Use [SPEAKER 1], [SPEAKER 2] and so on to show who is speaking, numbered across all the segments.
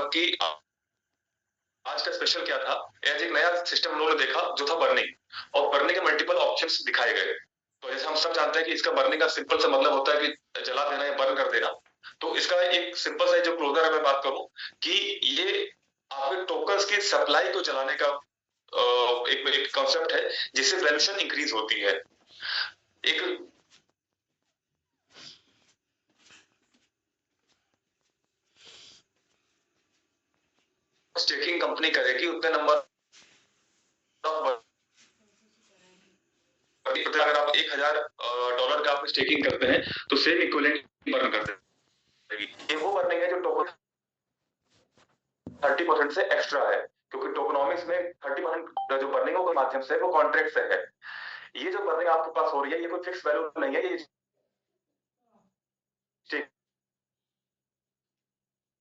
[SPEAKER 1] कि आज का स्पेशल क्या था। आज एक नया सिस्टम हम लोगों ने देखा जो था बर्निंग, और बर्निंग के मल्टीपल ऑप्शंस दिखाए गए। तो जैसे हम सब जानते हैं कि इसका बर्निंग का सिंपल सा मतलब होता है कि जला देना या बर्न कर देना। तो इसका एक सिंपल सा जो क्लोजर है मैं बात करूं कि ये आपके टोकन्स की सप्लाई को जलाने का एक एक कॉन्सेप्ट है जिससे वैल्यूएशन इंक्रीज होती है। एक स्टेकिंग कंपनी करेगी उतने नंबर ऑफ, अगर आप $1000 का आप स्टेकिंग करते हैं तो सेम इक्विवेलेंट बर्न करते हैं। ये वो बर्निंग है जो टोकन 30% से एक्स्ट्रा है, क्योंकि टोकनॉमिक्स में 30% जो बर्निंग के माध्यम से वो कॉन्ट्रैक्ट से है। ये जो बर्निंग आपके पास हो रही है ये कोई फिक्स वैल्यू नहीं है, ये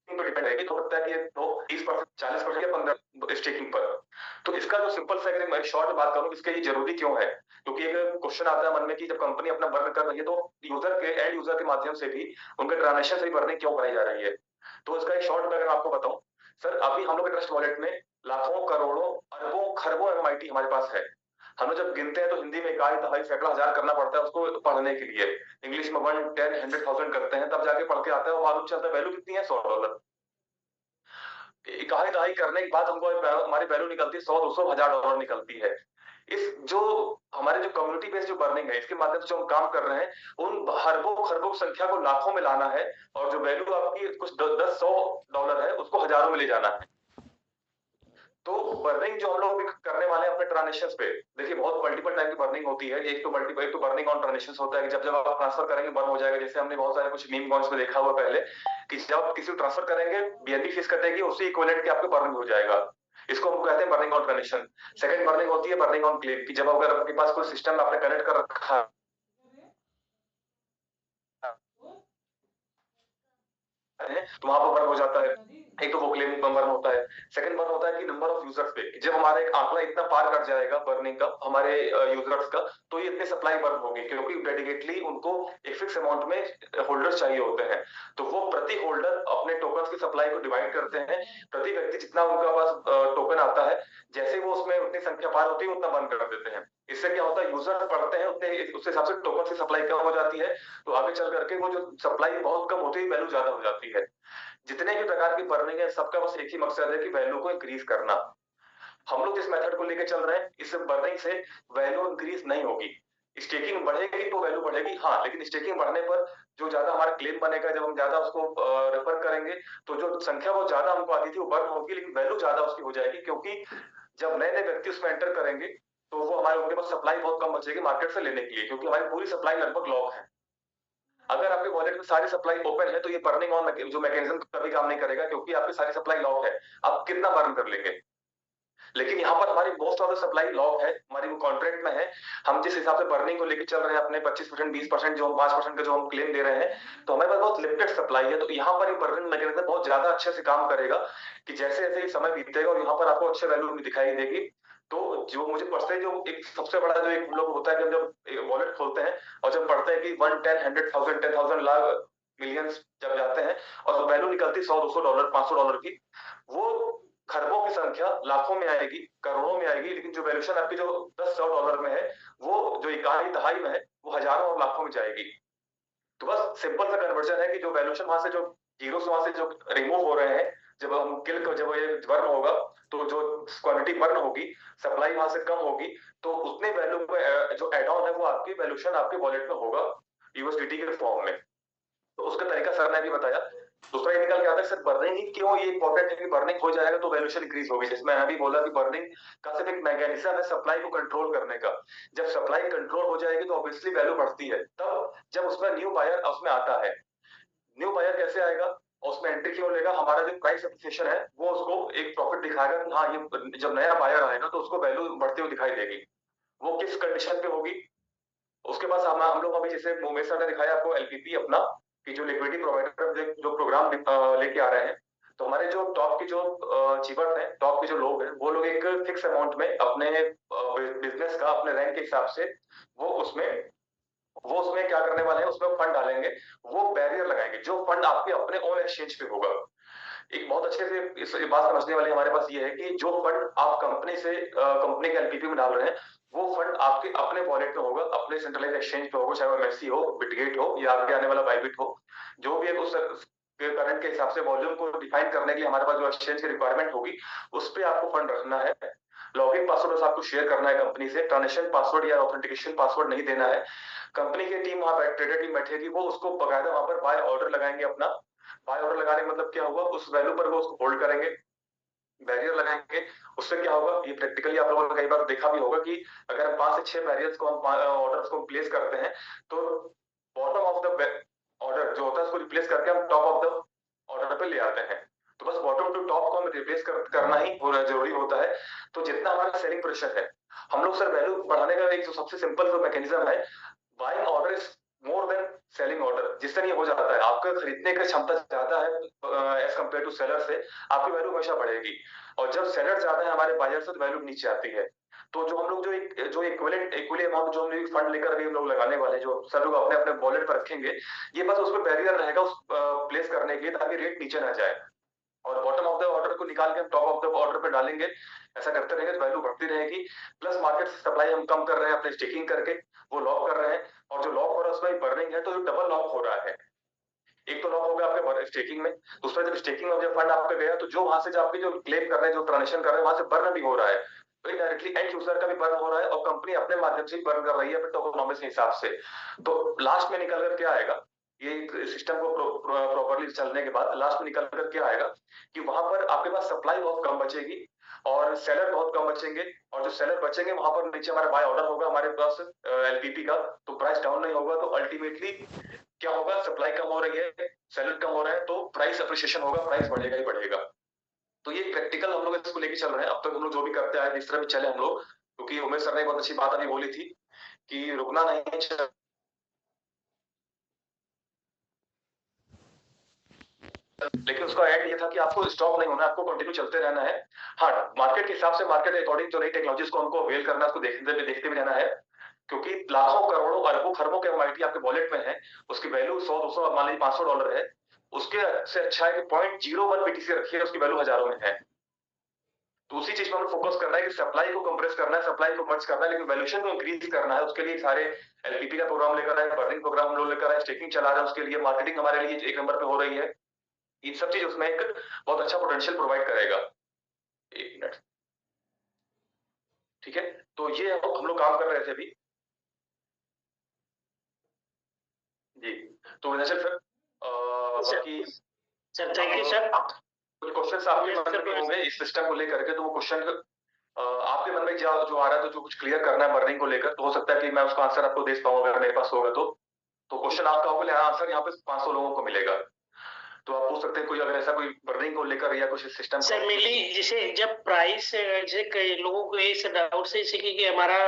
[SPEAKER 1] पर डिपेंड है कि हो सकता है कि तो 30%, 40% या 15 स्टेकिंग पर। तो इसका जो सिंपल सा अगर मैं शॉर्ट में बात करूं इसके ये जरूरी क्यों है, क्योंकि एक क्वेश्चन आता है मन में कि जब कंपनी अपना बर्न कर रही है तो यूजर के एंड यूजर के माध्यम से भी उनके ट्रांजेक्शन से भी बर्निंग क्यों कराई जा रही है। तो इसका एक शॉर्ट में अगर आपको बताऊं, सर अभी हम लोग के ट्रस्ट वॉलेट में लाखों करोड़ों अरबों खरबों एमआईटी हमारे पास है। हम लोग जब गिनते हैं तो हिंदी में इकाई दहाई सैकड़ा हजार करना पड़ता है उसको पढ़ने के लिए। इंग्लिश में 1, 10, 100,000 करते हैं तब जाके पढ़ के आता है और मालूम चलता है वैल्यू कितनी है $100। इकाई दहाई करने के बाद हमको हमारी वैल्यू निकलती है 100, 200, $1000 निकलती है। इस जो हमारे जो कम्युनिटी बेस्ड जो बर्निंग है इसके माध्यम से जो हम काम कर रहे हैं उन अरबों खरबों संख्या को लाखों में लाना है, और जो वैल्यू आपकी कुछ 10, 100 डॉलर है उसको हजारों में ले जाना है। तो बर्निंग जो हम लोग करने वाले हैं अपने ट्रांजेक्शन पे, देखिए बहुत मल्टीपल टाइप की बर्निंग होती है। एक तो बर्निंग ऑन ट्रांजेक्शन होता है कि जब जब आप ट्रांसफर करेंगे बर्न हो जाएगा। जैसे हमने बहुत सारे कुछ मीम कॉइन्स में देखा हुआ पहले कि जब किसी को ट्रांसफर करेंगे बीएनबी फीस कटेगी उसी इक्विवेलेंट के आपके बर्न हो जाएगा। इसको हम कहते हैं burning on transaction. Second burning होती है बर्निंग ऑन क्लेम की जब अगर आपके पास कोई सिस्टम आपने कनेक्ट कर रखा है तो वहां पर बर्न हो जाता है। एक तो वो क्लेम बर्न होता है। सेकंड बर्न होता है कि नंबर ऑफ यूजर्स पे, जब हमारा एक आंकड़ा इतना पार कर जाएगा बर्निंग का हमारे यूजर्स का तो ये इतने सप्लाई बर्न होगी, क्योंकि डेडिकेटली उनको एक फिक्स अमाउंट में होल्डर्स चाहिए होते हैं। तो वो प्रति होल्डर अपने टोकन की सप्लाई को डिवाइड करते हैं। प्रति व्यक्ति जितना उनका पास टोकन आता है जैसे वो उसमें उतनी संख्या पार होती है उतना बंद कर देते हैं। इससे क्या होता है यूजर पढ़ते हैं उतने उस हिसाब से टोकन की सप्लाई कम हो जाती है। तो आगे चल करके वो जो सप्लाई बहुत कम होती है वैल्यू ज्यादा हो जाती है। जितने भी प्रकार की बर्निंग है सबका बस एक ही मकसद है कि वैल्यू को इंक्रीज करना। हम लोग जिस मेथड को लेकर चल रहे हैं इस बर्निंग से वैल्यू इंक्रीज नहीं होगी। स्टेकिंग बढ़ेगी तो वैल्यू बढ़ेगी, हाँ, लेकिन स्टेकिंग बढ़ने पर जो ज्यादा हमारा क्लेम बनेगा जब हम ज्यादा उसको रेफर करेंगे तो जो संख्या वो ज्यादा हमको आती थी वो बर्न होगी, लेकिन वैल्यू ज्यादा उसकी हो जाएगी, क्योंकि जब नए नए व्यक्ति उसमें एंटर करेंगे तो वो हमारे उनके पास सप्लाई बहुत कम बचेगी मार्केट से लेने के लिए, क्योंकि हमारी पूरी सप्लाई लगभग लॉक है। अगर आपके वॉलेट में सारी सप्लाई ओपन है तो ये बर्निंग ऑन जो मैकेनिज्म कभी काम नहीं करेगा, क्योंकि आपकी सारी सप्लाई लॉक है। आप कितना बर्न कर लेंगे। लेकिन यहाँ पर हमारी most of the supply lock है, हमारी वो कॉन्ट्रैक्ट में है। हम जिस हिसाब से बर्निंग को लेकर चल रहे हैं अपने 25%, 20% जो हम 5% का जो हम क्लेम दे रहे हैं, तो हमारे पास बहुत लिमिटेड सप्लाई है। तो यहाँ पर बर्निंग मैकेनिज्म बहुत ज्यादा अच्छे से काम करेगा कि जैसे जैसे समय बीतेगा और यहाँ पर आपको अच्छे वैल्यू दिखाई देगी। तो जो मुझे पर्सनली जो एक सबसे बड़ा जो एक लोग होता है कि जब वॉलेट खोलते हैं और जब पढ़ते हैं कि 1, 10, 100,000, 10,000, लाख, मिलियंस जब जाते हैं और वैल्यू निकलती 100, $200, $500 की, वो खरबों की संख्या लाखों में आएगी, करोड़ों में आएगी, लेकिन जो वैल्यूएशन आपकी जो 10, 100 डॉलर में है वो जो इकाई दहाई में है वो हजारों और लाखों में जाएगी। तो बस सिंपल सा कन्वर्जन है कि जो वैल्यूएशन वहां से जो जीरो से वहां से जो रिमूव हो रहे हैं, जब ये बर्न होगा तो जो क्वांटिटी बर्न होगी सप्लाई वहां से कम होगी, तो उतने वैल्यू जो एड ऑन है वो आपकी वैल्यूएशन आपके वॉलेट में होगा यूएसडीटी के फॉर्म में। तो उसका तरीका सर ने भी बताया। दूसरा ये निकल के आता है सर बर्निंग ही क्यों ये इंपॉर्टेंट है कि बर्निंग हो जाएगा तो वैल्यूएशन इंक्रीज होगी। जैसे मैंने अभी बोला कि बर्निंग का सिर्फ एक मैकेनिज्म है सप्लाई को कंट्रोल करने का। जब सप्लाई कंट्रोल हो जाएगी तो ऑब्वियसली वैल्यू बढ़ती है। तब जब उसमें न्यू बायर उसमें आता है, न्यू बायर कैसे आएगा और उसमें एंट्री क्यों लेगा, हमारा जो प्राइस एप्रिसिएशन है वो उसको एक प्रॉफिट दिखाएगा कि हाँ ये जब नया बायर आएगा तो उसको वैल्यू बढ़ती हुई दिखाई देगी। वो किस कंडीशन पे होगी उसके पास हम लोग अभी जैसे मुमेश सर ने दिखाया आपको एलपीपी अपना कि जो लिक्विडिटी प्रोवाइडर जो प्रोग्राम लेके आ रहे हैं, तो हमारे जो टॉप की जो चीवर्स हैं, टॉप के जो लोग हैं, वो लोग एक फिक्स अमाउंट में अपने बिजनेस का अपने रैंक के हिसाब से वो उसमें वो उसमें क्या करने वाले हैं, उसमें फंड डालेंगे। वो बैरियर लगाएंगे जो फंड आपके अपने ओन एक्सचेंज पे होगा। एक बहुत अच्छे से इस बात समझने वाली हमारे पास ये है कि जो फंड आप कंपनी से कंपनी के एलपीपी में डाल रहे हैं, वो फंड आपके अपने वॉलेट में होगा, अपने सेंट्रलाइज एक्सचेंज पे होगा, चाहे वो एमएससी हो, बिटगेट हो या आगे आने वाला बाइबिट हो। जो भी है उस करंट के हिसाब से वॉल्यूम को डिफाइन करने के लिए हमारे पास जो एक्सचेंज की रिक्वायरमेंट होगी, उस पर आपको फंड रखना है। लॉगिन पासवर्ड आपको शेयर करना है कंपनी से, ट्रांजेक्शन पासवर्ड या ऑथेंटिकेशन पासवर्ड नहीं देना है। कंपनी की टीम वहां ट्रेडर टीम बैठेगी, वो उसको बकायदा वहां पर बाय ऑर्डर लगाएंगे अपना। बाय ऑर्डर लगाने का मतलब क्या हुआ, उस वैल्यू पर वो उसको होल्ड करेंगे, बैरियर लगाएंगे। उससे क्या होगा, ये प्रैक्टिकली आप लोगों ने कई बार देखा भी होगा कि अगर हम 5 से 6 बैरियर्स को हम ऑर्डर्स को प्लेस करते हैं, तो बॉटम ऑफ द ऑर्डर जो होता है उसको रिप्लेस करके हम टॉप ऑफ द ऑर्डर पे ले आते हैं। तो बस बॉटम टू टॉप को हमें रिप्लेस करना ही जरूरी होता है। तो जितना हमारा सेलिंग प्रेशर है, हम लोग सर वैल्यू बढ़ाने का एक जो सबसे सिंपल जो मैकेनिज्म है, buying order is more than selling order. जिससे नहीं हो जाता है, आपका खरीदने की क्षमता ज्यादा है एज कम्पेयर टू सेलर से, आपकी वैल्यू हमेशा बढ़ेगी। और जब सेलर ज्यादा है हमारे बायर से, तो वैल्यू नीचे आती है। तो जो हम लोग जो इक्वली अमाउंट जो हम लोग फंड लेकर अभी हम लोग लगाने वाले हैं, जो सब लोग अपने अपने वॉलेट पर रखेंगे, ये बस उस पर बैरियर रहेगा उस प्लेस करने के लिए, ताकि रेट नीचे ना जाए। और बॉटम ऑफ द ऑर्डर को निकाल के हम टॉप ऑफ द ऑर्डर पे डालेंगे। ऐसा करते रहेंगे तो वैल्यू बढ़ती रहेगी। प्लस मार्केट से सप्लाई हम कम कर रहे हैं अपने स्टेकिंग करके, वो लॉक कर रहे हैं। और जो लॉक हो रहा है उसमें बर्निंग है, तो डबल लॉक हो रहा है। एक तो लॉक हो गया आपके स्टेकिंग में, दूसरा जब स्टेकिंग में जब फंड आपका गया, तो जो वहां से जो आपके जो क्लेम कर रहे हैं, जो ट्रांजेक्शन कर रहे हैं, वहां से बर्न भी हो रहा है। तो डायरेक्टली एंड यूजर का भी बर्न हो रहा है, और कंपनी अपने माध्यम से बर्न कर रही है अपने टोकोनॉमिक्स के हिसाब से। तो लास्ट में निकल कर क्या आएगा, ये सिस्टम को प्रॉपरली चलने के बाद लास्ट में निकल कर क्या आएगा, कि वहां पर आपके पास सप्लाई बहुत कम बचेगी और सेलर बहुत कम बचेंगे। और जो सेलर बचेंगे वहां पर नीचे हमारा बाय ऑर्डर होगा हमारे पास एलपीपी का, तो प्राइस डाउन नहीं होगा। तो अल्टीमेटली क्या होगा, सप्लाई कम हो रही है, सेलर कम हो रहा है, तो प्राइस अप्रिशिएशन होगा, प्राइस बढ़ेगा ही बढ़ेगा। तो ये प्रैक्टिकल हम लोग इसको लेके चल रहे हैं। अब तक हम लोग जो भी करते आए, जिस तरह भी चले हम लोग, क्योंकि उमेश सर ने बहुत अच्छी बात अभी बोली थी कि रुकना नहीं है, लेकिन उसका एड ये था कि आपको स्टॉप नहीं होना, आपको कंटिन्यू चलते रहना है। हाँ, मार्केट के हिसाब से, मार्केट अकॉर्डिंग जो नई टेक्नोलॉजीज को हमको अवेल करना है, उसको देखते भी रहना है। क्योंकि लाखों करोड़ों अरबों खरबों के एमआईटी आपके वॉलेट में है, उसकी वैल्यू 100 200 मान लीजिए $500 है। उसके से अच्छा है कि 0.01 बीटीसी रखिए, उसकी वैल्यू हजारों में है। तो उसी चीज पर हमें फोकस करना है कि सप्लाई को कंप्रेस करना है, सप्लाई को मर्ज करना है, लेकिन वैल्यूएशन को इंक्रीज करना है। उसके लिए सारे एलपीपी का प्रोग्राम लेकर आए, बर्निंग प्रोग्राम हम लोग लेकर आए, स्टेकिंग चला रहे हैं, उसके लिए मार्केटिंग हमारे लिए एक नंबर पे हो रही है। ये सब चीज उसमें एक बहुत अच्छा पोटेंशियल प्रोवाइड करेगा। एक मिनट, ठीक है। तो ये हम लोग काम कर रहे थे अभी। जी, तो विनाशल सर, बाकी
[SPEAKER 2] सर थैंक यू सर।
[SPEAKER 1] कुछ क्वेश्चंस आपके मन में भी होंगे इस सिस्टम को लेकर के, तो वो क्वेश्चन आपके मन में जो आ रहा है, तो जो कुछ क्लियर करना है बर्निंग को लेकर, तो हो सकता है कि मैं उसका आंसर आपको दे पाऊँ अगर मेरे पास होगा तो क्वेश्चन आपका होगा, आंसर यहाँ पे 500 लोगों को मिलेगा। तो आप पूछ सकते हैं कोई, अगर ऐसा कोई बर्निंग को लेकर या कुछ सिस्टम
[SPEAKER 2] सर मिली, जैसे जब प्राइस, जैसे कई लोगों को इस डाउट से कि हमारा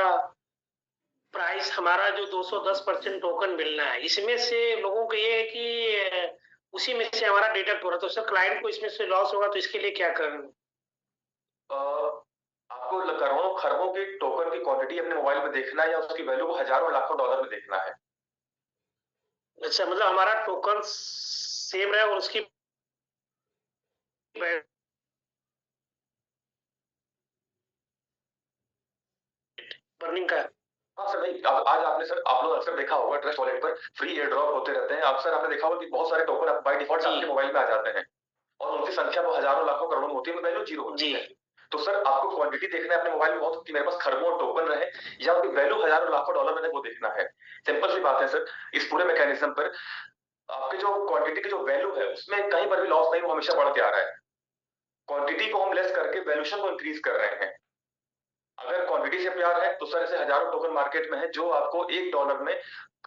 [SPEAKER 2] प्राइस, हमारा जो 210% टोकन मिलना है, इसमें से लोगों को ये है कि उसी में से हमारा डिडक्ट हो रहा है, तो सर क्लाइंट को इसमें से लॉस होगा, तो इसके लिए क्या करें?
[SPEAKER 1] आपको करोड़ों खरबों के टोकन की क्वांटिटी अपने मोबाइल में देखना है, या उसकी वैल्यू को हजारों लाखों डॉलर में देखना है?
[SPEAKER 2] अच्छा, मतलब हमारा टोकन सेम रहे और उसकी बर्निंग का।
[SPEAKER 1] हाँ सर, नहीं आज आपने सर, आप लोग अक्सर देखा होगा ट्रस्ट वॉलेट पर फ्री एयर ड्रॉप होते रहते हैं। अक्सर आपने देखा होगा कि बहुत सारे टोकन बाय डिफॉल्ट आपके मोबाइल में आ जाते हैं, और उनकी संख्या वो हजारों लाखों करोड़ों में होती है, वैल्यू जीरो होती है। तो सर आपको क्वांटिटी देखना है अपने मोबाइल में बहुत, कि मेरे पास खरबों टोकन रहे या उनकी वैल्यू हजारों लाखों डॉलर में, वो देखना है। सिंपल सी बात है सर। इस पूरे मैकेनिज्म पर आपके जो क्वांटिटी की जो वैल्यू है, उसमें कहीं पर भी लॉस नहीं, वो हमेशा बढ़ के आ रहा है। क्वांटिटी को हम लेस करके वैल्यूएशन को इंक्रीज कर रहे हैं। अगर क्वांटिटी से प्यार है, तो सर ऐसे हजारों टोकन मार्केट में है जो आपको $1 में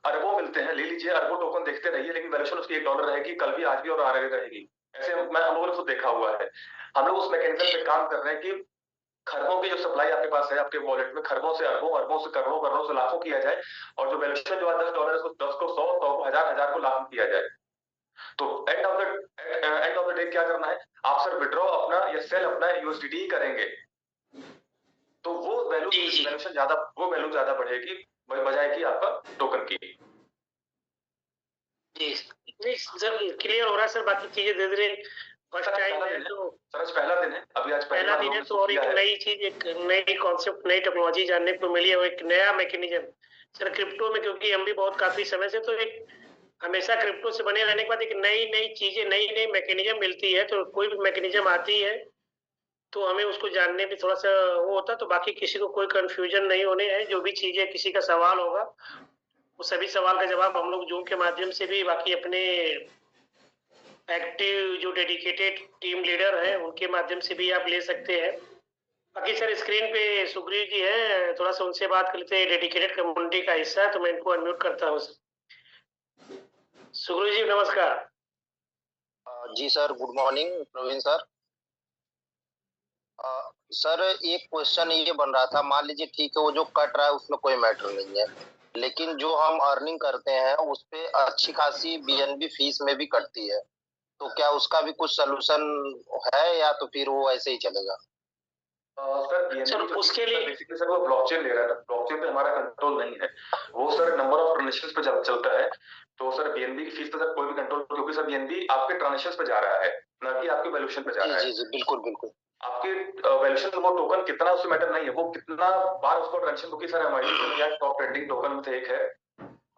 [SPEAKER 1] अरबों मिलते हैं। ले लीजिए, अरबों टोकन देखते रहिए, लेकिन वैल्यूएशन उसकी $1 रहेगी, कल भी, आज भी और आगे रहेगी। ऐसे हम लोगों ने खुद देखा हुआ है। हम लोग उस मैकेनिज्म पे काम कर रहे हैं कि खरबों की जो सप्लाई आपके पास है आपके वॉलेट में, खरबों से अरबों, अरबों से करोड़ों, करोड़ों से लाखों किया जाए। और जो वैल्यूएशन जो $10 है, उसको 10 को 100, 100 को 1000, 1000 को लाख किया जाए। तो एंड ऑफ द डे क्या करना है, आप सर विड्रॉ अपना या सेल अपना यूएसडीटी ही करेंगे, तो वो वैल्यूएशन ज्यादा, वो वैल्यू ज्यादा बढ़ेगी बजाय कि आपका टोकन की।
[SPEAKER 2] जी सर, क्लियर हो रहा है सर, बाकी चीजें धीरे धीरे फर्स्ट टाइम है तो
[SPEAKER 1] सर आज पहला दिन है, अभी आज
[SPEAKER 2] पहला दिन है तो और एक नई चीज, एक नई कॉन्सेप्ट, नई टेक्नोलॉजी जानने को मिली है, एक नया मैकेनिज्म सर क्रिप्टो में, क्योंकि हम भी बहुत काफी समय से, तो एक हमेशा क्रिप्टो से बने रहने के बाद एक नई नई चीजें, नई नई मैकेनिज्म मिलती है, तो कोई भी मैकेनिज्म आती है तो हमें उसको जानने में थोड़ा सा वो होता है, तो बाकी किसी को कोई कंफ्यूजन नहीं होने है। जो भी चीजें किसी का सवाल होगा वो सभी सवाल का जवाब हम लोग जूम के माध्यम से भी, बाकी अपने एक्टिव जो डेडिकेटेड टीम लीडर हैं उनके माध्यम से भी आप ले सकते हैं। बाकी सर स्क्रीन पे सुग्रीव जी हैं, थोड़ा सा उनसे बात कर लेते हैं, डेडिकेटेड कम्युनिटी का हिस्सा है, तो मैं इनको अनम्यूट करता हूँ। सुग्रीव जी नमस्कार।
[SPEAKER 3] जी sir, good morning Praveen sir. Sir एक क्वेश्चन ये बन रहा था, मान लीजिए ठीक है वो जो कट रहा है उसमें कोई मैटर नहीं है, लेकिन जो हम अर्निंग करते हैं उस पे अच्छी खासी बीएनबी फीस में भी कटती है, तो क्या उसका भी कुछ सोल्यूशन है या तो फिर वो ऐसे ही चलेगा?
[SPEAKER 1] सर उसके लिए बेसिकली सर वो ब्लॉकचेन ले रहा है, ब्लॉकचेन पे हमारा कंट्रोल नहीं है, वो सर नंबर ऑफ ट्रांजेक्शंस पे चलता है। तो सर बीएनबी की फीस पे सर कोई भी कंट्रोल, क्योंकि सर बीएनबी आपके ट्रांजेक्शंस पे जा रहा है, ना कि आपके वैल्यूएशन पे जा रहा है।
[SPEAKER 3] जी जी बिल्कुल बिल्कुल।
[SPEAKER 1] आपके वैल्यूएशन, वो टोकन कितना उससे मैटर नहीं है, वो कितना बार उसको ट्रांजेक्शन, क्योंकि सर हमारी टॉप ट्रेंडिंग टोकन में से एक है,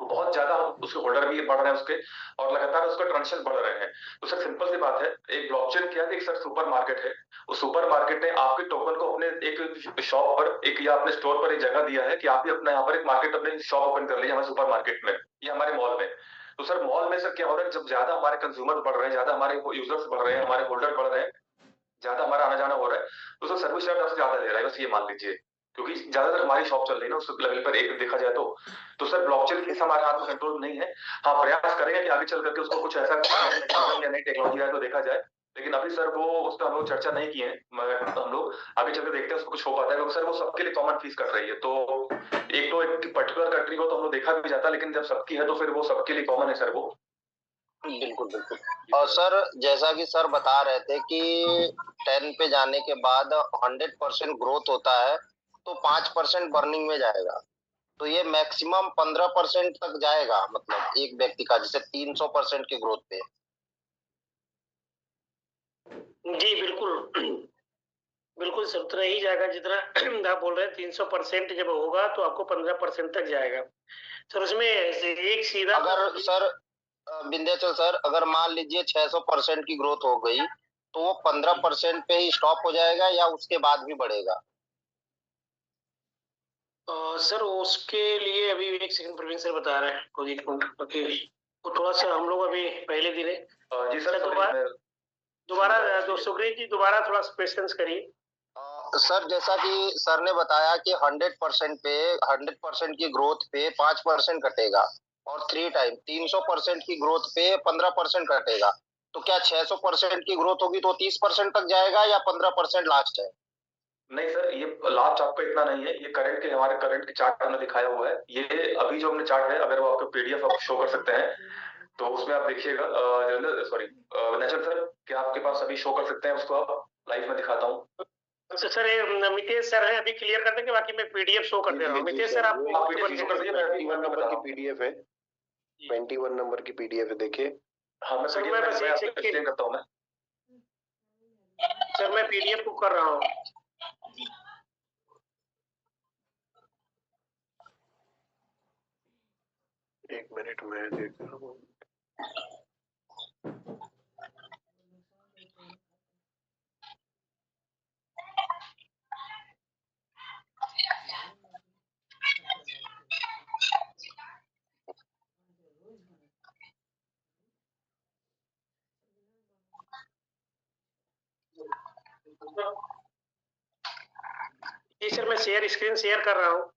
[SPEAKER 1] बहुत ज्यादा उसके होल्डर भी बढ़ रहे हैं उसके, और लगातार उसका ट्रांजेक्शन बढ़ रहे हैं। तो सर सिंपल सी बात है, एक ब्लॉकचेन क्या है, एक सर सुपर मार्केट है, उस सुपर मार्केट ने आपके टोकन को अपने एक शॉप पर, एक या अपने स्टोर पर एक जगह दिया है कि आप भी अपने यहाँ पर एक मार्केट, अपने शॉप ओपन कर लीजिए हमारे सुपर मार्केट में या हमारे मॉल में। तो सर मॉल में सर क्या हो रहा है, जब ज्यादा हमारे कंज्यूमर बढ़ रहे हैं, ज्यादा हमारे यूजर्स बढ़ रहे हैं, हमारे होल्डर बढ़ रहे हैं, ज्यादा हमारा आना जाना हो रहा है, तो सर सर्विस चार्ज आपसे ज्यादा ले रहा है, बस ये मान लीजिए, क्योंकि ज्यादातर हमारी शॉप चल रही है ना उस लेवल पर एक देखा जाए तो सर ब्लॉकचेन फीस हमारे हाथ में कंट्रोल नहीं है। हाँ प्रयास करेंगे कि आगे चल करके उसको कुछ ऐसा या नई टेक्नोलॉजी आए तो देखा जाए, लेकिन अभी सर वो उस पर हम लोग चर्चा नहीं किए हैं, मगर हम लोग आगे चल के देखते हैं उसको कुछ हो पाता है, क्योंकि सर वो सबके लिए कॉमन फीस कट रही है। तो एक पर्टिकुलर कंट्री को तो हम लोग देखा भी जाता है, लेकिन जब सबकी है तो फिर वो सबके लिए कॉमन है सर वो।
[SPEAKER 3] बिल्कुल बिल्कुल। और सर जैसा कि सर बता रहे थे कि 10 पे जाने के बाद 100% ग्रोथ होता है, तो 5% बर्निंग में जाएगा, तो ये मैक्सिमम 15% तक जाएगा, मतलब एक व्यक्ति का, जैसे 300% के ग्रोथ पे।
[SPEAKER 2] जी बिल्कुल बिल्कुल सर, उतना ही जाएगा जितना आप बोल रहे हैं। 300% जब होगा तो आपको 15% तक जाएगा सर। उसमें एक सीधा,
[SPEAKER 3] अगर सर विंध्याचल सर, अगर मान लीजिए 600% की ग्रोथ हो गई तो वो 15% पे ही स्टॉप हो जाएगा या उसके बाद भी बढ़ेगा?
[SPEAKER 2] सर उसके लिए अभी एक सेकंड, प्रवीण सर बता रहे हैं खुद ही, ओके वो थोड़ा सा हम लोग अभी पहले दिन है।
[SPEAKER 1] जी सर
[SPEAKER 2] दोबारा सुग्रीव जी दोबारा थोड़ा क्वेश्चन करिए।
[SPEAKER 3] सर जैसा कि सर ने बताया कि 100% की ग्रोथ पे 5% कटेगा, और 300% की ग्रोथ पे 15% कटेगा, तो क्या 600% की ग्रोथ होगी तो 30% तक जाएगा या 15% लास्ट है?
[SPEAKER 1] नहीं सर, ये लास्ट आपका इतना नहीं है, ये करंट के, हमारे करंट के चार्ट हमने दिखाया हुआ है, ये अभी जो हमने चार्ट है, अगर वो आपको पीडीएफ आप शो कर सकते हैं तो उसमें आप देखिएगा। सॉरी नेचर सर, क्या आपके पास अभी शो कर सकते हैं उसको, आप लाइव में दिखाता हूँ।
[SPEAKER 2] सर मितेश सर है, अभी क्लियर कर देंगे, बाकी मैं पीडीएफ शो कर दे रहा हूँ। मितेश सर आप
[SPEAKER 1] पीडीएफ शो कर दीजिए, मैं
[SPEAKER 4] 21 नंबर की पीडीएफ है, 21 नंबर की पीडीएफ है, देखिए।
[SPEAKER 1] हाँ मैं
[SPEAKER 2] सर मैं बस एक
[SPEAKER 1] एक्सप्लेन करता हूँ मैं।
[SPEAKER 2] सर मैं पीडीएफ को कर रहा हूँ।
[SPEAKER 4] एक मिनट में देख रहा हूँ।
[SPEAKER 2] जी सर मैं स्क्रीन शेयर कर रहा हूँ।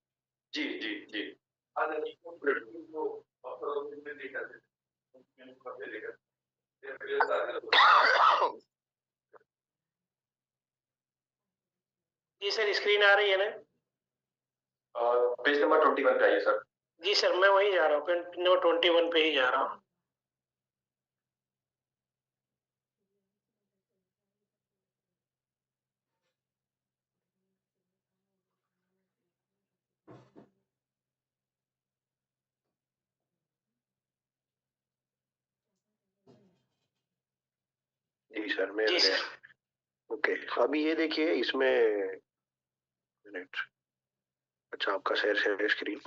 [SPEAKER 1] जी जी जी
[SPEAKER 2] जी सर स्क्रीन आ रही है ना?
[SPEAKER 1] पेज नंबर 21 पे आइए सर।
[SPEAKER 2] जी सर मैं वहीं जा रहा हूँ, पेज नंबर 21 पे ही जा रहा हूँ।
[SPEAKER 4] जी सर, मैं आ
[SPEAKER 2] जी
[SPEAKER 4] गया।
[SPEAKER 2] सर।
[SPEAKER 4] ओके, अभी ये देखिए इसमें, मिनट, अच्छा आपका शेयर स्क्रीन।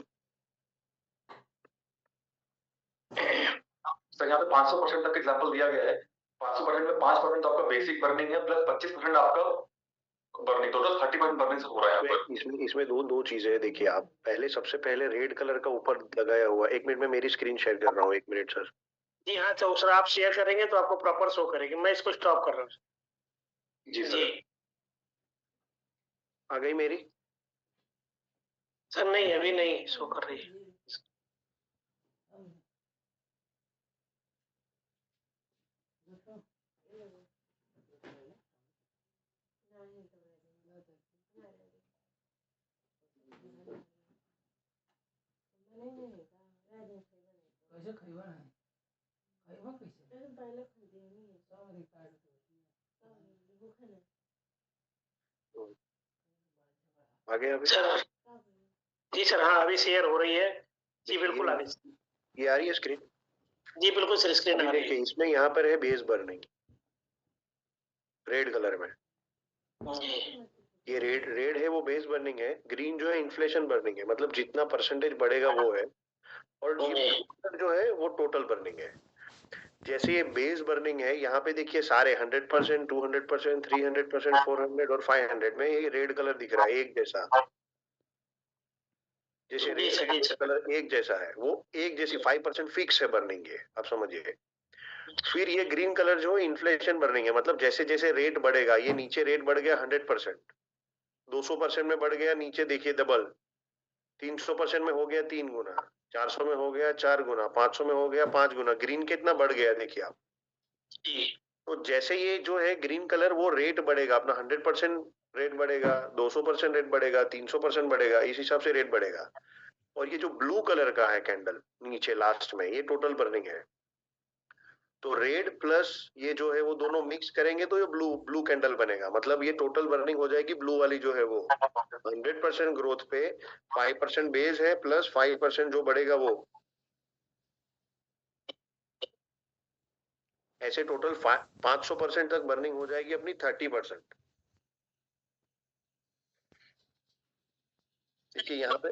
[SPEAKER 1] सर यहाँ पे 500% तक एग्जाम्पल दिया गया है। 500% में 5% आपका बेसिक बर्निंग है प्लस 25% आपका बर्निंग, टोटल 30% बर्निंग हो रहा है यहाँ पर।
[SPEAKER 4] इसमें दो दो चीजें हैं। देखिए आप पहले, सबसे पहले रेड कलर का ऊपर लगाया हुआ, एक मिनट में मेरी स्क्रीन शेयर कर रहा हूँ, एक मिनट सर।
[SPEAKER 2] जी हाँ, तो सर आप शेयर करेंगे तो आपको प्रॉपर शो करेगी। मैं इसको स्टॉप कर रहा हूँ।
[SPEAKER 1] जी
[SPEAKER 2] जी
[SPEAKER 4] आ गई मेरी?
[SPEAKER 2] सर, नहीं अभी नहीं शो कर रही है।
[SPEAKER 4] आ गया अभी?
[SPEAKER 2] सर जी सर, हाँ अभी शेयर हो रही है। जी बिल्कुल आ गई।
[SPEAKER 4] ये आ रही है स्क्रीन?
[SPEAKER 2] जी बिल्कुल सर, स्क्रीन आ रही
[SPEAKER 4] देखिए
[SPEAKER 2] है।
[SPEAKER 4] इसमें यहाँ पर है बेस बर्निंग, रेड कलर में।
[SPEAKER 2] जी
[SPEAKER 4] ये रेड है वो बेस बर्निंग है, ग्रीन जो है इन्फ्लेशन बर्निंग है, मतलब जितना परसेंटेज बढ़ेगा वो है, और ये जो है वो टोटल बर्निंग है। जैसे ये बेस बर्निंग है, यहाँ पे देखिए सारे 100%, 200%, 300%, 400 और 500 में ये रेड कलर दिख रहा है एक जैसा। जैसे
[SPEAKER 2] जी सर, जी
[SPEAKER 4] रेड
[SPEAKER 2] सर।
[SPEAKER 4] कलर एक जैसा है, वो एक जैसी 5% फिक्स है बर्निंग है, आप समझिए। फिर ये ग्रीन कलर जो है इन्फ्लेशन बर्निंग है, मतलब जैसे जैसे रेट बढ़ेगा, ये नीचे रेट बढ़ गया 100%, 200% में बढ़ गया, नीचे देखिए डबल, 300% में हो गया 3 गुना, 400 में हो गया 4 गुना, 500 में हो गया 5 गुना। ग्रीन कितना बढ़ गया देखिए आप।
[SPEAKER 2] जी
[SPEAKER 4] तो जैसे ये जो है ग्रीन कलर, वो रेट बढ़ेगा अपना 100% रेट बढ़ेगा, 200% रेट बढ़ेगा, 300% बढ़ेगा, इस हिसाब से रेट बढ़ेगा। और ये जो ब्लू कलर का है कैंडल नीचे लास्ट में, ये टोटल बर्निंग है। तो रेड प्लस ये जो है वो दोनों मिक्स करेंगे तो ये ब्लू ब्लू कैंडल बनेगा, मतलब ये टोटल बर्निंग हो जाएगी ब्लू वाली जो है वो। 100% ग्रोथ पे 5% बेस है प्लस 5% जो बढ़ेगा वो, ऐसे टोटल 500% तक बर्निंग हो जाएगी अपनी 30%। देखिए यहाँ पे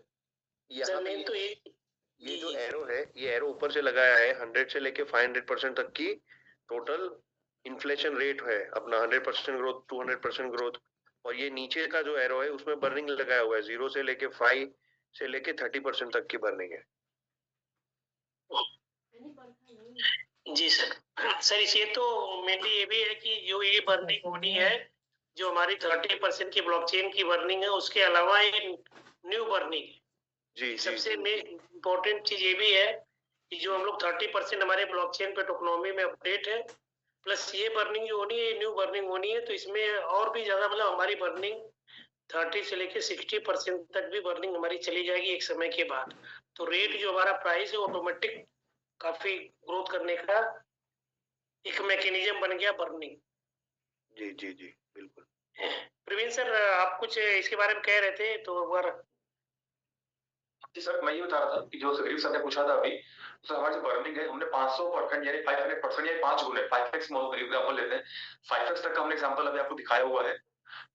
[SPEAKER 2] सर नहीं तो
[SPEAKER 4] ये जो एरो है, ये एरो ऊपर से लगाया है, 100 से लेके 500% तक की टोटल इन्फ्लेशन रेट है अपना, 100% ग्रोथ, 200% ग्रोथ। और ये नीचे का जो एरो है उसमें बर्निंग लगाया हुआ है, 0 से लेके 5 से लेके 30% तक की बर्निंग है।
[SPEAKER 2] जी सर। सर ये तो मेनली ये भी है कि जो ये बर्निंग होनी है, जो हमारी 30% की ब्लॉकचेन की बर्निंग है, उसके अलावा ये न्यू बर्निंग है।
[SPEAKER 4] जी
[SPEAKER 2] सबसे इम्पोर्टेंट चीज ये भी है कि जो हम लोग 30% हमारे ब्लॉकचेन पे टोकनोमी में अपडेट है, प्लस ये बर्निंग जो होनी है न्यू बर्निंग होनी है, तो इसमें और भी ज्यादा मतलब हमारी बर्निंग 30 से लेके 60% तक भी बर्निंग हमारी चली जाएगी एक समय के बाद। तो रेट जो हमारा प्राइस है ऑटोमेटिक काफी ग्रोथ करने का एक मैकेनिज्म बन गया बर्निंग।
[SPEAKER 4] जी जी जी बिल्कुल।
[SPEAKER 2] प्रवीण सर, आप कुछ इसके बारे में कह रहे थे तो एक बार।
[SPEAKER 1] जी सर, मैं ये बता रहा था कि जो सुग्रीव सर ने पूछा था अभी, तो हमारी जो बर्निंग है हमने 500% यानी 500% यानी 5 गुने 5x एग्जांपल लेते हैं, 5x तक का हमने एग्जांपल अभी आपको दिखाया हुआ है।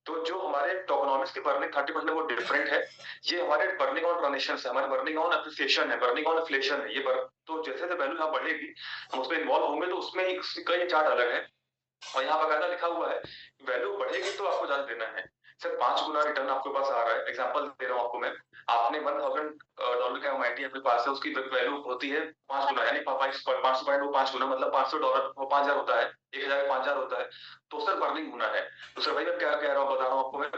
[SPEAKER 1] तो जो हमारे टोकेनोमिक्स की बर्निंग 30% वो डिफरेंट है। ये हमारे बर्निंग ऑन ट्रांजिशन है, हमारे बर्निंग ऑन एप्रिसिएशन है, बर्निंग ऑन इन्फ्लेशन है। तो जैसे जैसे वैल्यू यहाँ बढ़ेगी हम उसमें इन्वॉल्व होंगे तो उसमें इसका ये चार्ट अलग है, और यहाँ बकायदा लिखा हुआ है वैल्यू बढ़ेगी तो आपको ज्यादा देना है। सर 5 गुना रिटर्न आपके पास आ रहा है, एग्जांपल दे रहा हूँ आपको मैं। आपने $1000 का एमआईटी अपने पास है, उसकी वैल्यू होती है 5 गुना, यानी 500 पॉइंट वो 5 गुना, मतलब $500 वो 5000 होता है, 1000 5000 होता है। तो सर बर्निंग होना है। तो सर भाई मैं क्या कह रहा हूँ, बता रहा हूँ आपको मैं,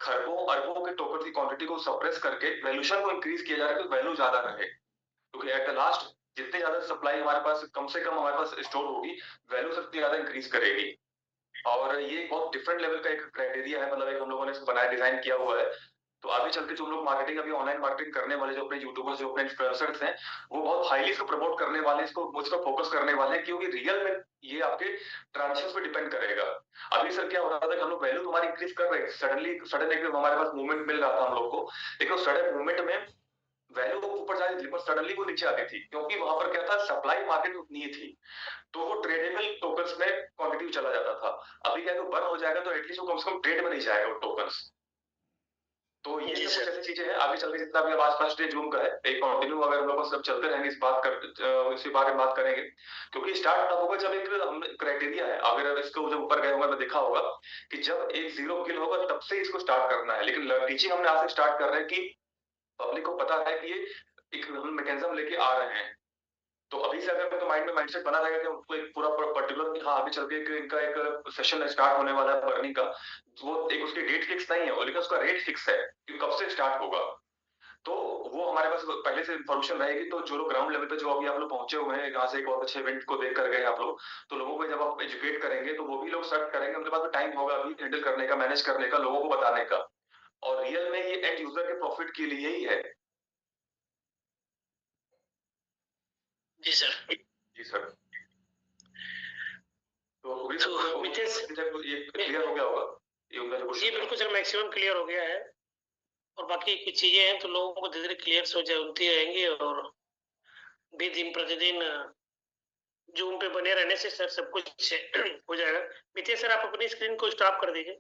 [SPEAKER 1] खरबों अरबों के टोकन की क्वांटिटी को सप्रेस करके वैल्यूशन को इंक्रीज किया जा रहा है कि वैल्यू ज्यादा रहे, क्योंकि एट द लास्ट जितने ज्यादा सप्लाई हमारे पास कम से कम हमारे पास स्टोर होगी, वैल्यू सबसे ज्यादा इंक्रीज करेगी। और ये बहुत डिफरेंट लेवल का एक क्राइटेरिया है, मतलब एक हम लोगों ने इसको बनाया, डिजाइन किया हुआ है। तो आगे चल के जो लोग मार्केटिंग, अभी ऑनलाइन मार्केटिंग करने वाले जो अपने यूट्यूबर्स, जो अपने इन्फ्लुएंसर्स हैं, वो बहुत हाईली इसको प्रमोट करने वाले, इसको उस पर फोकस करने वाले हैं, क्योंकि रियल में ये आपके ट्रांजेक्शन पे डिपेंड करेगा। अभी सर क्या हो रहा था कि हम लोग वैल्यू तुम्हारी इंक्रीज कर रहे हैं, सडन एक हमारे पास मूवमेंट मिल रहा था हम लोग को, लेकिन उस सडन मूवमेंट में वैल्यू ऊपर जा रही थी पर सडनली वो नीचे आती थी, क्योंकि वहां पर क्या था, सप्लाई मार्केट उतनी ही थी, तो वो ट्रेडेबल टोकन्स में क्वांटिटी चला जाता था। अभी क्या है, वो बंद हो जाएगा तो एटलीस्ट वो कम से कम ट्रेड में नहीं जाएगा वो टोकन्स। तो ये
[SPEAKER 2] जी
[SPEAKER 1] सब कुछ
[SPEAKER 2] सर।
[SPEAKER 1] ऐसी चीजें हैं, आगे चल के जितना भी अब आज फर्स्ट डे जून का है, एक कंटिन्यू अगर हम लोग सब चलते रहेंगे इसी बारे में बात करेंगे, क्योंकि स्टार्ट तब होगा जब एक हम क्राइटेरिया है, अगर इसको जब ऊपर गए होंगे तो देखा होगा कि जब एक जीरो किल होगा तब से इसको स्टार्ट करना है, लेकिन टीचिंग हमने आज से स्टार्ट कर रहे हैं कि पब्लिक को पता है कि ये एक हम मैकेनिज्म लेके आ रहे हैं। तो अभी से अगर तो माइंड में माइंडसेट बना रहेगा कि हमको एक पूरा पर्टिकुलर कि हाँ अभी चल के इनका एक सेशन स्टार्ट होने वाला है बर्निंग का, वो एक उसकी डेट फिक्स नहीं है, लेकिन उसका रेट फिक्स है कि कब से स्टार्ट होगा। तो वो हमारे पास पहले से इन्फॉर्मेशन रहेगी, तो जो लोग ग्राउंड लेवल पे जो अभी आप लोग पहुंचे हुए हैं, यहाँ से एक बहुत अच्छे इवेंट को देख कर गए आप लोग, तो लोगों को जब आप एजुकेट करेंगे तो वो भी लोग सर्च करेंगे, उनके पास टाइम होगा अभी हैंडल करने का, मैनेज करने का, लोगों को बताने का, और रियल में ये एंड यूजर के प्रॉफिट के लिए ही है।
[SPEAKER 2] जी सर।
[SPEAKER 1] जी सर। तो
[SPEAKER 2] मितेश,
[SPEAKER 1] ये क्लियर हो गया होगा ये उनका जो
[SPEAKER 2] जी
[SPEAKER 1] क्वेश्चन था।
[SPEAKER 2] बिल्कुल सर, मैक्सिमम क्लियर हो गया है, और बाकी कुछ चीजें हैं तो लोगों को धीरे धीरे क्लियर हो जाती रहेंगी, और भी दिन प्रतिदिन जूम पे बने रहने से सर सब कुछ हो जाएगा। मितेश सर, आप अपनी स्क्रीन को स्टॉप कर दीजिए।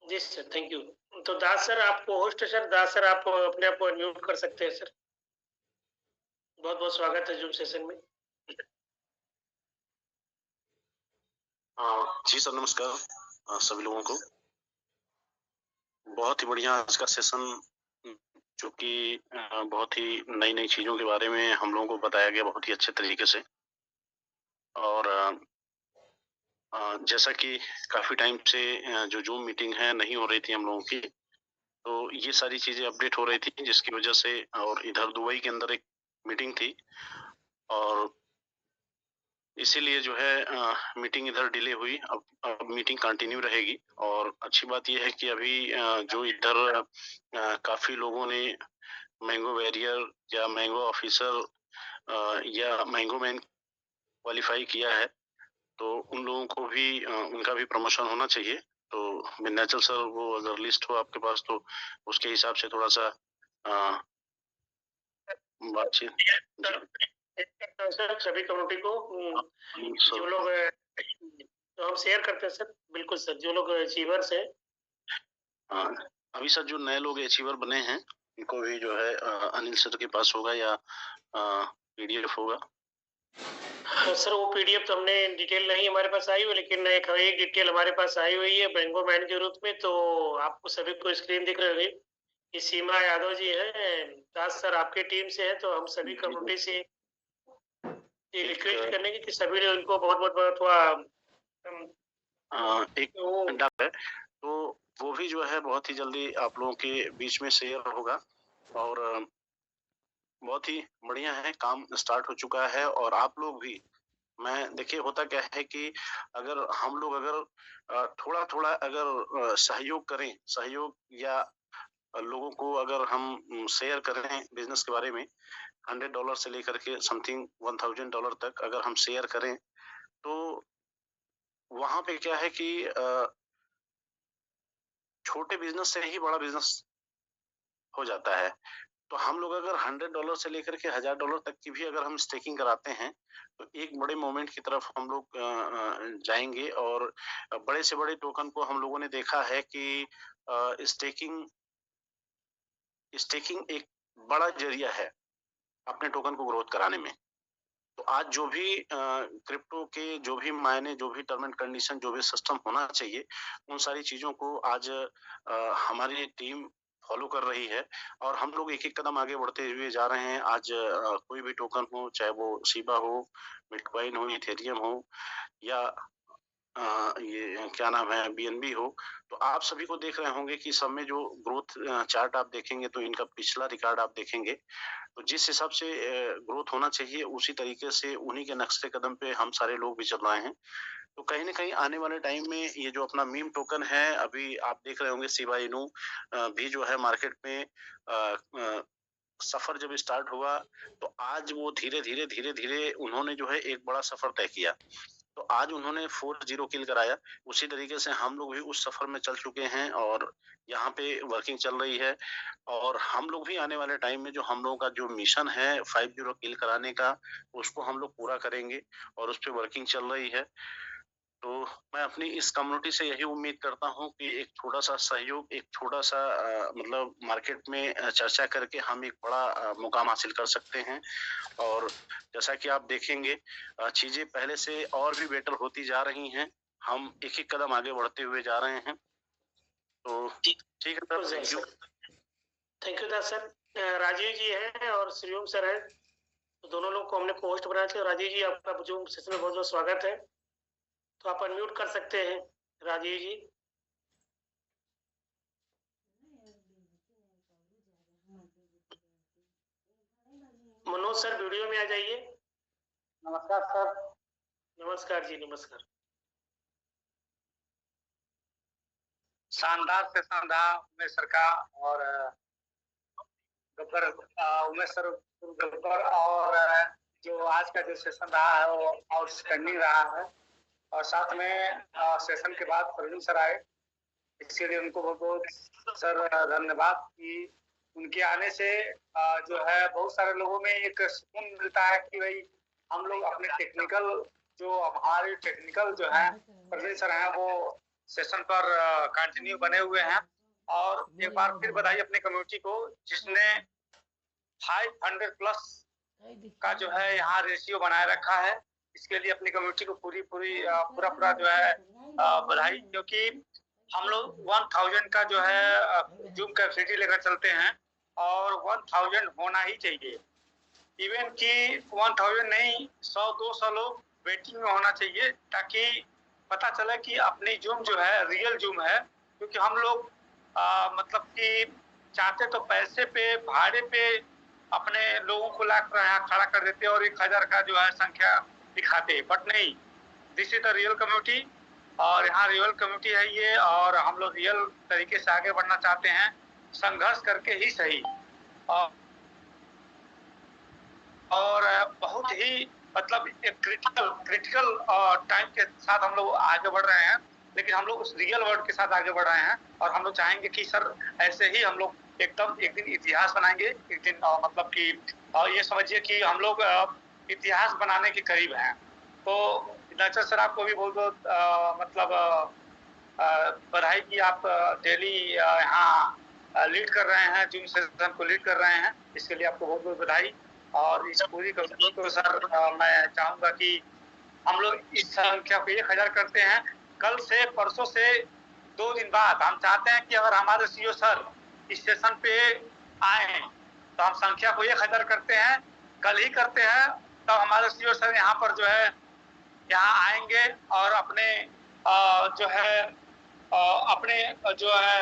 [SPEAKER 2] जी सर, थैंक यू। तो दास सर आपको होस्ट है सर, दास सर आप अपने आप को अनम्यूट कर सकते हैं सर। बहुत बहुत स्वागत है जूम सेशन में।
[SPEAKER 5] जी सर, नमस्कार सभी लोगों को। बहुत ही बढ़िया आज का सेशन, जो कि बहुत ही नई नई चीजों के बारे में हम लोगों को बताया गया बहुत ही अच्छे तरीके से। और जैसा कि काफी टाइम से जो जूम मीटिंग है नहीं हो रही थी हम लोगों की, तो ये सारी चीजें अपडेट हो रही थी, जिसकी वजह से, और इधर दुबई के अंदर एक मीटिंग थी, और इसीलिए जो है मीटिंग इधर डिले हुई। अब मीटिंग कंटिन्यू रहेगी, और अच्छी बात यह है कि अभी जो इधर काफी लोगों ने मैंगो वैरियर या मैंगो ऑफिसर या मैंगो मैन क्वालिफाई किया है, तो उन लोगों को भी उनका भी प्रमोशन होना चाहिए। तो विंध्याचल सर, वो अगर लिस्ट हो आपके पास तो उसके हिसाब से थोड़ा सा बातचीत
[SPEAKER 2] सर सभी कम्युनिटी को जो लोग, तो हम शेयर करते हैं सर। बिल्कुल सर, जो लोग अचीवर्स हैं,
[SPEAKER 5] अभी सर जो नए लोग अचीवर बने हैं, उनको भी जो है अनिल सर के पास होगा या पीडीएफ होगा।
[SPEAKER 2] सर वो पीडीएफ तो हमने डिटेल नहीं हमारे पास आई हुई, लेकिन एक डिटेल हमारे पास आई हुई है मैंगो मैन के रूप में। तो आपको सभी को स्क्रीन दिख रही होगी कि सीमा यादव जी है, दास सर आपके टीम से है। तो हम सभी कम्युनिटी से ये रिक्वेस्ट करेंगे कि सभी ने उनको बहुत बहुत थोड़ा
[SPEAKER 5] एक डॉक्टर है, तो वो भी जो है बहुत ही जल्दी आप लोगों के बीच में शेयर होगा, और बहुत ही बढ़िया है, काम स्टार्ट हो चुका है। और आप लोग भी, मैं देखिए होता क्या है कि अगर हम लोग अगर थोड़ा थोड़ा अगर सहयोग करें, सहयोग या लोगों को अगर हम शेयर करें बिजनेस के बारे में, $100 से लेकर के समथिंग $1000 तक अगर हम शेयर करें, तो वहां पे क्या है कि छोटे बिजनेस से ही बड़ा बिजनेस हो जाता है। तो हम लोग अगर $100 से लेकर के $1000 तक की भी अगर हम स्टेकिंग कराते हैं, तो एक बड़े मोमेंट की तरफ हम लोग जाएंगे। और बड़े से बड़े टोकन को हम लोगों ने देखा है कि स्टेकिंग स्टेकिंग एक बड़ा जरिया है अपने टोकन को ग्रोथ कराने में। तो आज जो भी क्रिप्टो के जो भी मायने, जो भी टर्म एंड कंडीशन, जो भी सिस्टम होना चाहिए, उन सारी चीजों को आज हमारी टीम फॉलो कर रही है, और हम लोग एक एक कदम आगे बढ़ते हुए जा रहे हैं। आज कोई भी टोकन हो, चाहे वो शिबा हो, बिटकॉइन हो, इथेरियम हो, या ये क्या नाम है बीएनबी हो, तो आप सभी को देख रहे होंगे कि सब में जो ग्रोथ चार्ट आप देखेंगे, तो इनका पिछला रिकॉर्ड आप देखेंगे, तो जिस हिसाब से ग्रोथ होना चाहिए उसी तरीके से उन्हीं के नक्शे कदम पे हम सारे लोग भी चल रहे हैं। तो कहीं ना कहीं आने वाले टाइम में ये जो अपना मीम टोकन है, अभी आप देख रहे होंगे शिबा इनू भी जो है मार्केट में सफर जब स्टार्ट हुआ, तो आज वो धीरे धीरे उन्होंने जो है एक बड़ा सफर तय किया। तो आज उन्होंने 4-0 किल कराया। उसी तरीके से हम लोग भी उस सफर में चल चुके हैं और यहाँ पे वर्किंग चल रही है और हम लोग भी आने वाले टाइम में जो हम लोगों का जो मिशन है 5-0 किल कराने का, उसको हम लोग पूरा करेंगे और उस पर वर्किंग चल रही है। तो मैं अपनी इस कम्युनिटी से यही उम्मीद करता हूँ कि एक छोटा सा सहयोग, एक छोटा सा मतलब मार्केट में चर्चा करके हम एक बड़ा मुकाम हासिल कर सकते हैं। और जैसा कि आप देखेंगे चीजें पहले से और भी बेटर होती जा रही हैं। हम एक एक कदम आगे बढ़ते हुए जा रहे हैं। तो ठीक है sir, thank you.
[SPEAKER 2] Thank you sir. Rajiv ji हैं और श्रीओम सर हैं, तो दोनों लोग को हमने होस्ट बनाया था। राजीव जी, आपका जूम सेशन में बहुत बहुत स्वागत है। तो आप अनम्यूट कर सकते हैं राजीव जी। मनोज सर वीडियो में आ जाइए।
[SPEAKER 6] नमस्कार सर।
[SPEAKER 2] नमस्कार जी, नमस्कार।
[SPEAKER 6] शानदार सेशन रहा उमेश सर का और गब्बर उमेश सर गब्बर, और जो आज का जो सेशन रहा है वो आउटस्टैंडिंग रहा है। और साथ में सेशन के बाद प्रवीण सर आए, इसके लिए उनको बहुत बहुत सर धन्यवाद कि उनके आने से जो है बहुत सारे लोगों में एक सुकून मिलता है कि भाई हम लोग अपने टेक्निकल जो हमारे टेक्निकल जो है प्रवीण सर हैं वो सेशन पर कंटिन्यू बने हुए हैं। और एक बार फिर बधाई अपनी कम्युनिटी को जिसने 500 प्लस का जो है यहाँ रेशियो बनाए रखा है। इसके लिए अपनी कम्युनिटी को पूरा जो है बधाई, क्योंकि हम लोग 1000 का जो है जूम कैपेसिटी लेकर चलते हैं और 1000 होना ही चाहिए। इवन कि 1000 नहीं, 100-200 लोग वेटिंग में होना चाहिए ताकि पता चले कि अपनी जूम जो है रियल जूम है। क्योंकि हम लोग मतलब कि चाहते तो पैसे पे भाड़े पे अपने लोगों को लाकर यहाँ खड़ा कर देते और 1000 का जो है संख्या दिखाते, बट नहीं, this is the real community और यहाँ रियल कम्युनिटी है ये। और हम लोग रियल तरीके से आगे बढ़ना चाहते हैं, संघर्ष करके ही सही। और बहुत ही मतलब एक क्रिटिकल टाइम के साथ हम लोग आगे बढ़ रहे हैं, लेकिन हम लोग उस रियल वर्ल्ड के साथ आगे बढ़ रहे हैं। और हम लोग चाहेंगे कि सर ऐसे ही हम लोग एकदम एक दिन इतिहास बनाएंगे, एक दिन मतलब कि ये समझिए कि हम लोग इतिहास बनाने के करीब हैं। तो नचर सर आपको भी बहुत बहुत मतलब बधाई कि आप डेली यहाँ लीड कर रहे हैं, जूम सेशन को लीड कर रहे हैं, इसके लिए आपको बहुत बहुत बधाई। और इस पूरी कम्युनिटी को सर मैं चाहूँगा कि हम लोग इस संख्या को 1000 करते हैं। कल से परसों से 2 दिन बाद हम चाहते हैं कि अगर हमारे सीईओ सर इस सेशन पे आए तो हम संख्या को 1000 करते हैं, कल ही करते हैं। तब हमारे सीईओ सर यहाँ पर जो है यहाँ आएंगे और अपने जो है अपने जो है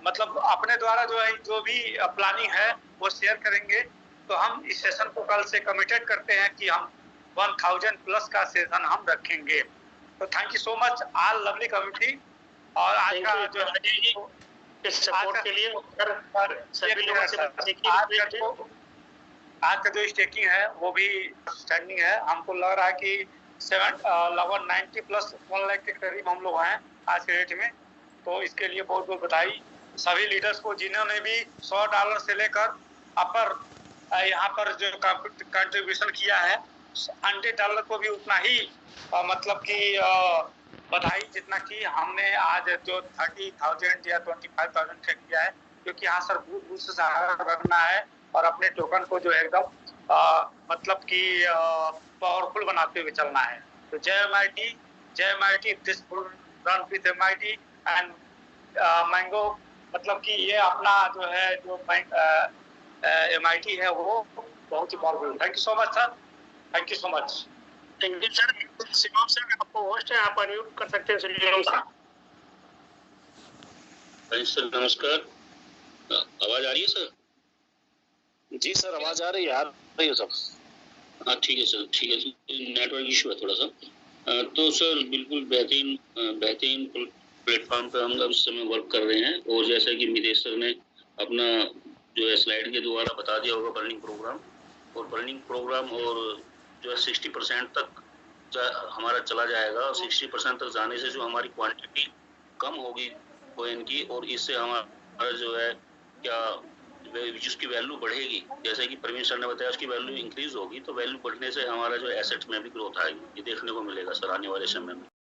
[SPEAKER 6] मतलब अपने द्वारा जो है जो भी प्लानिंग है वो शेयर करेंगे। तो हम इस सेशन को कल से कमिटेड करते हैं कि हम 1000 प्लस का सेशन हम रखेंगे। तो thank you so much all lovely community. और आज का जो
[SPEAKER 2] सपोर्ट के लिए
[SPEAKER 6] आज का जो स्टेकिंग है वो भी स्टैंडिंग है। हमको लग रहा है कि 790 प्लस 1 लाख के करीब हम लोग हैं आज के डेट में। तो इसके लिए बहुत बहुत बधाई सभी लीडर्स को जिन्होंने भी $100 से लेकर अपर यहाँ पर जो कंट्रीब्यूशन किया है, $100 को भी उतना ही मतलब कि बधाई जितना कि हमने आज जो 30,000 या 25,000 का किया है। क्योंकि यहाँ सर बूथ से सहारा रखना है और अपने टोकन को जो एकदम मतलब कि पावरफुल बनाते हुए चलना है। तो जय MIT, this run with MIT and mango, मतलब कि ये अपना जो है जो MIT है वो बहुत ही powerful. Thank you so much sir, thank you so much.
[SPEAKER 2] Thank you sir. Shivam sir आपको होस्ट है, आप अनम्यूट कर सकते हैं शिवम सर।
[SPEAKER 5] सर नमस्कार, आवाज आ रही है सर? जी सर आवाज आ रही है सर। हाँ ठीक है सर, ठीक है, नेटवर्क इशू है थोड़ा सा। तो सर बिल्कुल बेहतरीन प्लेटफॉर्म पे हम इस समय वर्क कर रहे हैं। और जैसा कि मितेश सर ने अपना जो है स्लाइड के द्वारा बता दिया होगा बर्निंग प्रोग्राम और जो है 60% तक हमारा चला जाएगा और 60% तक जाने से जो हमारी क्वांटिटी कम होगी कॉइन की, और इससे हमारा जो है क्या जिसकी वैल्यू बढ़ेगी, जैसे कि प्रवीण सर ने बताया उसकी वैल्यू इंक्रीज होगी, तो वैल्यू बढ़ने से हमारा जो एसेट में भी ग्रोथ आएगी, ये देखने को मिलेगा सर आने वाले समय में।